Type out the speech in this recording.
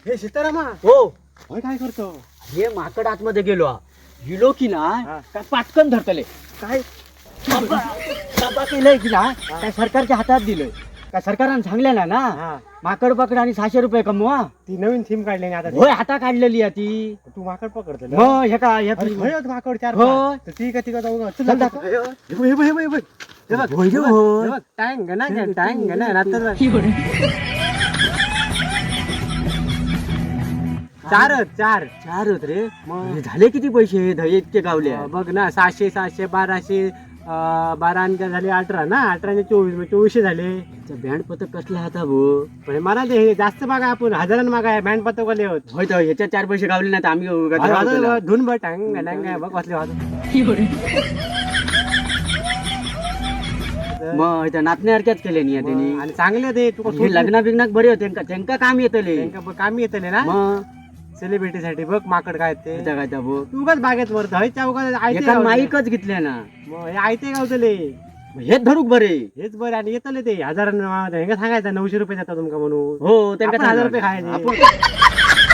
हे सीतारामा हो होय काय करतो हे माकड आतमध्ये गेलो की ना हा. काय पाटकन धरतले काय डबा केलंय की ना काय सरकारच्या हातात दिलंय काय सरकारने सांगलेलं ना हा माकड पकड आणि 600 रुपये कमवा. ती नवीन थीम काढली ना आता होय आता काढलेली आहे ती. तू माकड पकडतो ना? मग हे का हे अरे, होय होत माकड चार हो. पाच. तर ती का ती का जाऊ चल चल दाखव. दाखव. हे बघ, हे बघ, हे बघ, हे बघ. हे बघ, होय, हे बघ, होय. हे बघ. टांग ना टांग ना रात्र चार चार होत रे मग. हे झाले किती पैसे दही इतके गावले बघ ना 600 700 1200 12 आणि काय झाले 18 ना 18 आणि 24 म्हणजे 2400 झाले. बँड पथक कसला होता भो. पण मला ते हे जास्त मागा आपण हजारांना मागा आहे बँड पत्ता कोले होत होय तर ह्याच्या 4 पैसे गावले नाही तर आम्ही उगाच राहू त्याला. धुन बघ टांग टांग बघ वाचले मग इथं नाचण्यासारख्याच केले नाही त्यांनी आणि चांगले ते तू हे लग्ना बिग्नाक बरे होते त्यांका काम येतले कामी येतले ना मग सेलिब्रिटी साठी बघ माकड काय ते इथं काय त्या भो तू उगाच बागेत वरत हय चौकात आयते एका गावतले. माईकच घेतले ना मग हे आयते गावतले हेच धरूक बरे. हेच बरे आणि येतले ते हजारांना हेंगा सांगायचं 900 रुपये देतात तुमका म्हणून हो त्यांका आपण 1000 रुपये सांगा. खायचे. आपण